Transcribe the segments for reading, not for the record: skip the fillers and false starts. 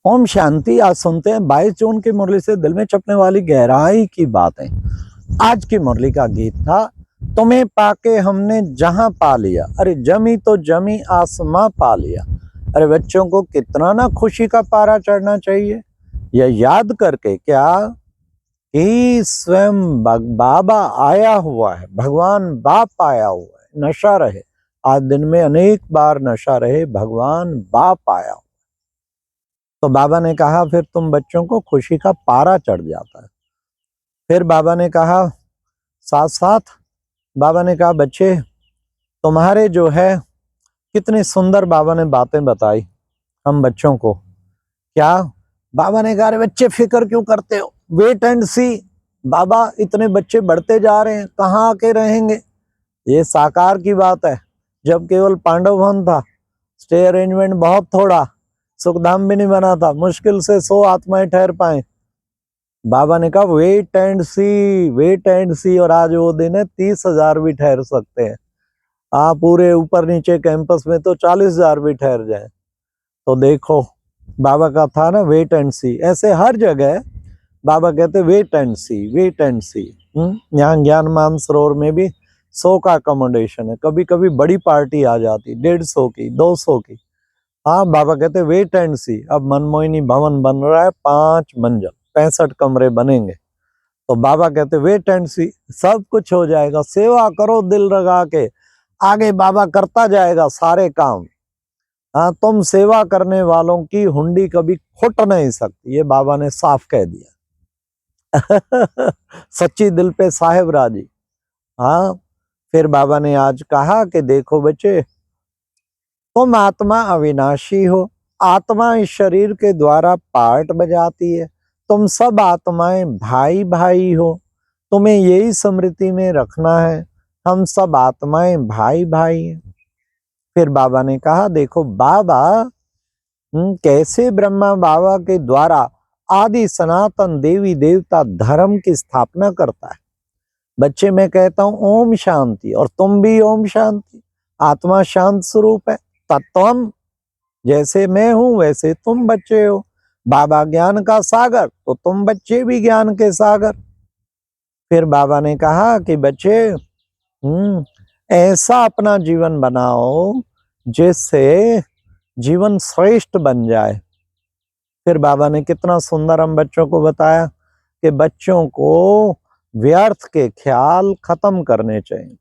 ओम शांति। आज सुनते हैं 22 जून की मुरली से दिल में छपने वाली गहराई की बातें। आज की मुरली का गीत था, तुम्हें पाके हमने जहां पा लिया, अरे जमी तो जमी आसमां पा लिया। अरे बच्चों को कितना ना खुशी का पारा चढ़ना चाहिए, यह याद करके क्या कि स्वयं बाबा आया हुआ है, भगवान बाप आया हुआ है। नशा रहे, आज दिन में अनेक बार नशा रहे, भगवान बाप आया। तो बाबा ने कहा फिर तुम बच्चों को खुशी का पारा चढ़ जाता है। फिर बाबा ने कहा साथ साथ बाबा ने कहा बच्चे तुम्हारे जो है कितनी सुंदर बाबा ने बातें बताई हम बच्चों को। क्या बाबा ने कहा अरे बच्चे फिक्र क्यों करते हो, वेट एंड सी। बाबा इतने बच्चे बढ़ते जा रहे हैं, कहाँ आके रहेंगे। ये साकार की बात है, जब केवल पांडव भवन था, स्टे अरेंजमेंट बहुत थोड़ा, सुखधाम भी नहीं बना था, मुश्किल से 100 आत्माएं ठहर पाए। बाबा ने कहा wait and see, wait and see. और आज वो दिन है 30,000 भी ठहर सकते हैं। पूरे ऊपर नीचे कैंपस में तो 40,000 भी ठहर जाए। तो देखो बाबा का था ना वेट एंड सी। ऐसे हर जगह बाबा कहते wait and see, wait and see. यहाँ ज्ञान मान सरोवर में भी 100 का अकोमोडेशन है, कभी कभी बड़ी पार्टी आ जाती 150 की 200 की। बाबा कहते वेट एंड सी। अब मनमोहिनी भवन बन रहा है 5 मंजिल, 65 कमरे बनेंगे। तो बाबा कहते वेट एंड सी, सब कुछ हो जाएगा, सेवा करो दिल लगा के, आगे बाबा करता जाएगा सारे काम। तुम सेवा करने वालों की हुंडी कभी फुट नहीं सकती, ये बाबा ने साफ कह दिया। सच्ची दिल पे साहेब राजी। फिर बाबा ने आज कहा कि देखो बच्चे, तुम आत्मा अविनाशी हो, आत्मा इस शरीर के द्वारा पार्ट बजाती है, तुम सब आत्माएं भाई भाई हो, तुम्हें यही स्मृति में रखना है, हम सब आत्माएं भाई भाई हैं। फिर बाबा ने कहा देखो बाबा कैसे ब्रह्मा बाबा के द्वारा आदि सनातन देवी देवता धर्म की स्थापना करता है। बच्चे मैं कहता हूं ओम शांति, और तुम भी ओम शांति। आत्मा शांत स्वरूप है, तत्वम। जैसे मैं हूं वैसे तुम बच्चे हो। बाबा ज्ञान का सागर, तो तुम बच्चे भी ज्ञान के सागर। फिर बाबा ने कहा कि बच्चे ऐसा अपना जीवन बनाओ जिससे जीवन श्रेष्ठ बन जाए। फिर बाबा ने कितना सुंदर हम बच्चों को बताया कि बच्चों को व्यर्थ के ख्याल खत्म करने चाहिए।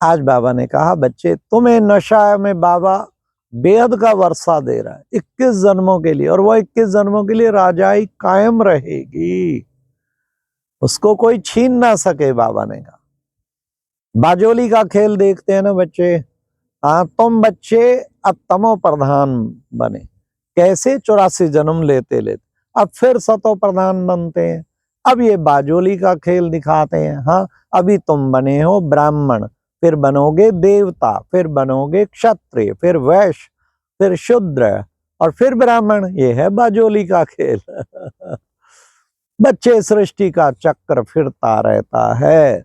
आज बाबा ने कहा बच्चे तुम्हें नशा में बाबा बेहद का वर्षा दे रहा है 21 जन्मों के लिए, और वो 21 जन्मों के लिए राजाई कायम रहेगी, उसको कोई छीन ना सके। बाबा ने कहा बाजोली का खेल देखते हैं ना बच्चे। तुम बच्चे अब तमो प्रधान बने, कैसे 84 जन्म लेते लेते अब फिर सतो प्रधान बनते हैं। अब ये बाजोली का खेल दिखाते हैं। अभी तुम बने हो ब्राह्मण, फिर बनोगे देवता, फिर बनोगे क्षत्रिय, फिर वैश्य, फिर शूद्र, और फिर ब्राह्मण। ये है बाजोली का खेल। बच्चे सृष्टि का चक्र फिरता रहता है,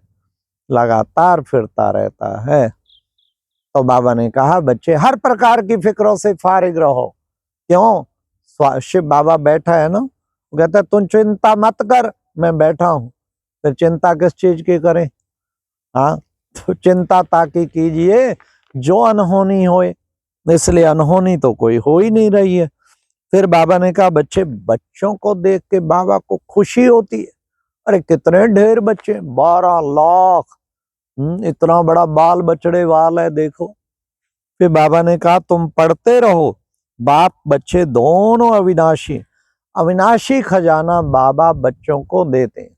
लगातार फिरता रहता है। तो बाबा ने कहा बच्चे हर प्रकार की फिक्रों से फारिग रहो। क्यों? शिव बाबा बैठा है ना, वो कहता है तुम चिंता मत कर, मैं बैठा हूं। फिर चिंता किस चीज की करें? तो चिंता ताकि कीजिए जो अनहोनी होए, इसलिए अनहोनी तो कोई हो ही नहीं रही है। फिर बाबा ने कहा बच्चे बच्चों को देख के बाबा को खुशी होती है। अरे कितने ढेर बच्चे, 12 लाख। इतना बड़ा बाल बछड़े वाल है देखो। फिर बाबा ने कहा तुम पढ़ते रहो, बाप बच्चे दोनों अविनाशी। अविनाशी खजाना बाबा बच्चों को देते हैं।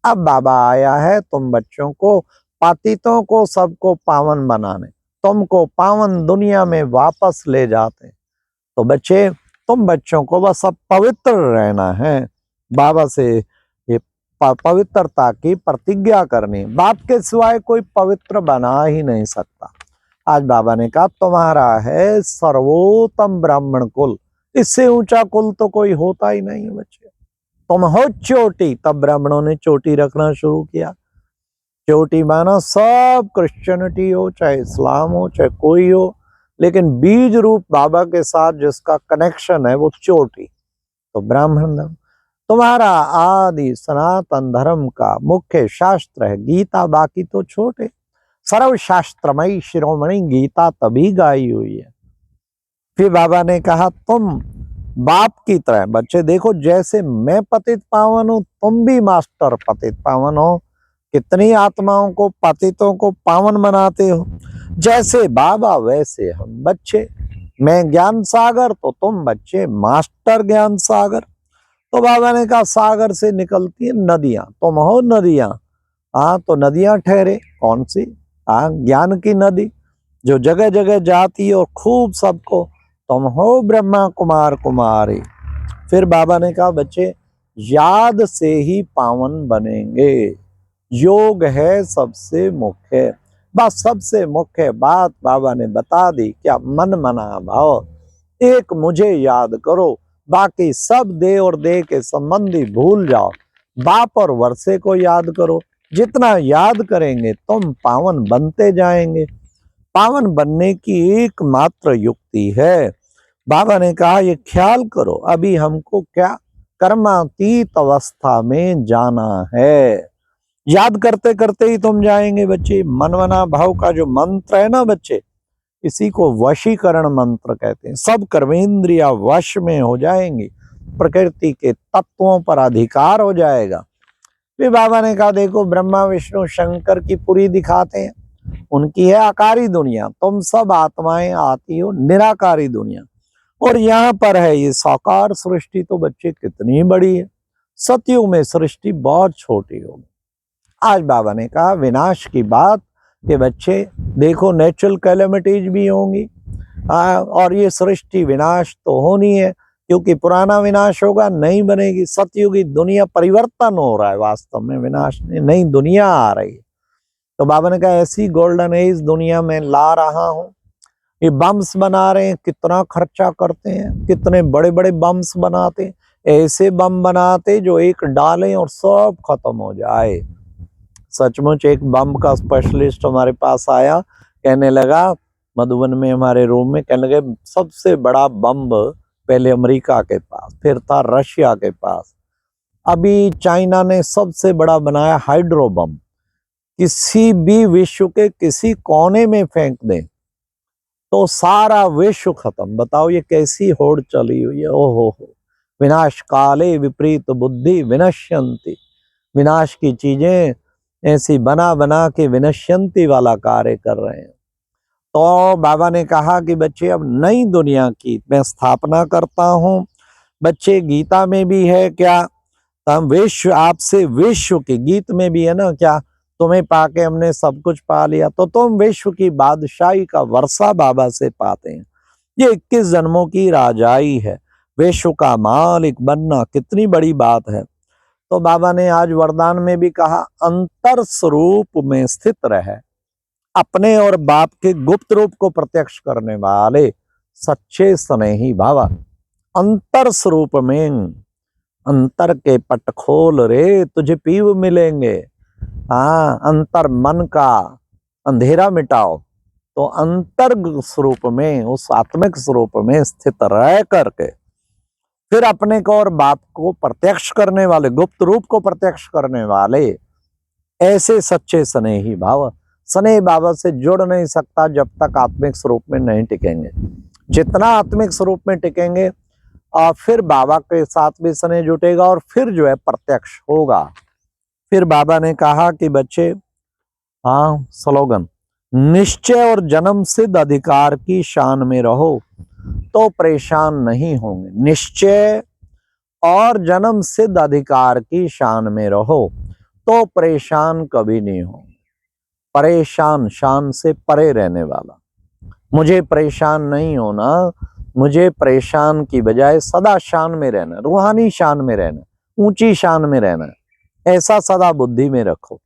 अब बाबा आया है तुम बच्चों को, पातितों को सबको पावन बनाने, तुमको पावन दुनिया में वापस ले जाते। तो बच्चे तुम बच्चों को बस अब पवित्र रहना है, बाबा से ये पवित्रता की प्रतिज्ञा करनी। बाप के सिवाय कोई पवित्र बना ही नहीं सकता। आज बाबा ने कहा तुम्हारा है सर्वोत्तम ब्राह्मण कुल, इससे ऊंचा कुल तो कोई होता ही नहीं है बच्चे। तुम हो चोटी। तब ब्राह्मणों ने चोटी रखना शुरू किया। चोटी माना सब क्रिश्चियनिटी हो चाहे इस्लाम हो चाहे कोई हो, लेकिन बीज रूप बाबा के साथ जिसका कनेक्शन है वो चोटी। तो ब्राह्मण धर्म तुम्हारा आदि सनातन धर्म का मुख्य शास्त्र है गीता, बाकी तो छोटे। सर्वशास्त्रमयी शिरोमणि गीता तभी गाई हुई है। फिर बाबा ने कहा तुम बाप की तरह, बच्चे देखो जैसे मैं पतित पावन हूं तुम भी मास्टर पतित पावन हो। कितनी आत्माओं को, पतितों को पावन बनाते हो। जैसे बाबा वैसे हम बच्चे। मैं ज्ञान सागर तो तुम बच्चे मास्टर ज्ञान सागर। तो बाबा ने कहा सागर से निकलती है नदियां, तुम हो नदियां। हाँ तो नदियां ठहरे कौन सी? हाँ ज्ञान की नदी जो जगह जगह जाती है और खूब सबको, तुम हो ब्रह्मा कुमार कुमारी। फिर बाबा ने कहा बच्चे याद से ही पावन बनेंगे, योग है सबसे मुख्य। बस सबसे मुख्य बात बाबा ने बता दी, क्या? मन मना भाव, एक मुझे याद करो, बाकी सब दे और दे के संबंधी भूल जाओ। बाप और वर्षे को याद करो, जितना याद करेंगे तुम पावन बनते जाएंगे। पावन बनने की एकमात्र युक्ति है। बाबा ने कहा ये ख्याल करो, अभी हमको क्या कर्मातीत अवस्था में जाना है। याद करते करते ही तुम जाएंगे बच्चे। मनमना भाव का जो मंत्र है ना बच्चे, इसी को वशीकरण मंत्र कहते हैं। सब कर्मेंद्रिया वश में हो जाएंगी, प्रकृति के तत्वों पर अधिकार हो जाएगा। फिर बाबा ने कहा देखो ब्रह्मा विष्णु शंकर की पूरी दिखाते हैं, उनकी है आकारी दुनिया, तुम सब आत्माएं आती हो निराकारी दुनिया, और यहाँ पर है ये साकार सृष्टि। तो बच्चे कितनी बड़ी है, सतयुग में सृष्टि बहुत छोटी होगी। आज बाबा ने कहा विनाश की बात कि बच्चे देखो नेचुरल कैलेमिटीज भी होंगी, और ये सृष्टि विनाश तो होनी है, क्योंकि पुराना विनाश होगा, नई बनेगी। सतयुगी दुनिया परिवर्तन हो रहा है, वास्तव में विनाश नहीं, नई दुनिया आ रही है। तो बाबा ने कहा ऐसी गोल्डन एज दुनिया में ला रहा हूं। ये बम्स बना रहे हैं, कितना खर्चा करते हैं, कितने बड़े बड़े बम्स बनाते हैं। ऐसे बम बनाते जो एक डालें और सब खत्म हो जाए। सचमुच एक बम का स्पेशलिस्ट हमारे पास आया, कहने लगा मधुबन में हमारे रूम में, कहने लगे सबसे बड़ा बम पहले अमेरिका के पास, फिर था रशिया के पास, अभी चाइना ने सबसे बड़ा बनाया हाइड्रो बम। किसी भी विश्व के किसी कोने में फेंक दें तो सारा विश्व खत्म। बताओ ये कैसी होड़ चली हुई है। ओहो हो, विनाश काले विपरीत बुद्धि विनश्यंती। विनाश की चीजें ऐसी बना बना के विनश्यंती वाला कार्य कर रहे हैं। तो बाबा ने कहा कि बच्चे अब नई दुनिया की मैं स्थापना करता हूं। बच्चे गीता में भी है क्या, हम विश्व आपसे, विश्व के गीत में भी है ना क्या, तुम्हें पाके हमने सब कुछ पा लिया। तो तुम विश्व की बादशाही का वर्षा बाबा से पाते हैं। ये 21 जन्मों की राजाई है, विश्व का मालिक बनना कितनी बड़ी बात है। तो बाबा ने आज वरदान में भी कहा अंतर स्वरूप में स्थित रहे, अपने और बाप के गुप्त रूप को प्रत्यक्ष करने वाले सच्चे स्नेही बाबा। अंतर स्वरूप में, अंतर के पट खोल रे तुझे पीव मिलेंगे। हाँ अंतर मन का अंधेरा मिटाओ। तो अंतर स्वरूप में, उस आत्मिक स्वरूप में स्थित रह करके फिर अपने को और बाप को प्रत्यक्ष करने वाले, गुप्त रूप को प्रत्यक्ष करने वाले ऐसे सच्चे स्नेही भाव। स्नेह बाबा से जुड़ नहीं सकता जब तक आत्मिक स्वरूप में नहीं टिकेंगे। जितना आत्मिक स्वरूप में टिकेंगे और फिर बाबा के साथ भी स्नेह जुटेगा और फिर जो है प्रत्यक्ष होगा। फिर बाबा ने कहा कि बच्चे, हाँ स्लोगन, निश्चय और जन्म सिद्ध अधिकार की शान में रहो तो परेशान नहीं होंगे। निश्चय और जन्म सिद्ध अधिकार की शान में रहो तो परेशान कभी नहीं होंगे। परेशान शान से परे रहने वाला, मुझे परेशान नहीं होना, मुझे परेशान की बजाय सदा शान में रहना, रूहानी शान में रहना, ऊंची शान में रहना, ऐसा सदा बुद्धि में रखो।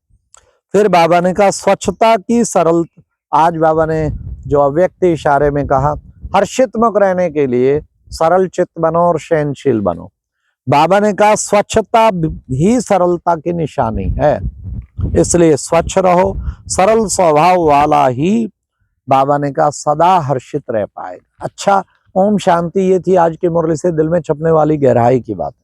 फिर बाबा ने कहा स्वच्छता की सरल, आज बाबा ने जो अव्यक्त इशारे में कहा हर्षितमुख रहने के लिए सरल चित्त बनो और सहनशील बनो। बाबा ने कहा स्वच्छता ही सरलता की निशानी है, इसलिए स्वच्छ रहो, सरल स्वभाव वाला ही बाबा ने कहा सदा हर्षित रह पाएगा। अच्छा, ओम शांति। ये थी आज की मुरली से दिल में छपने वाली गहराई की बात।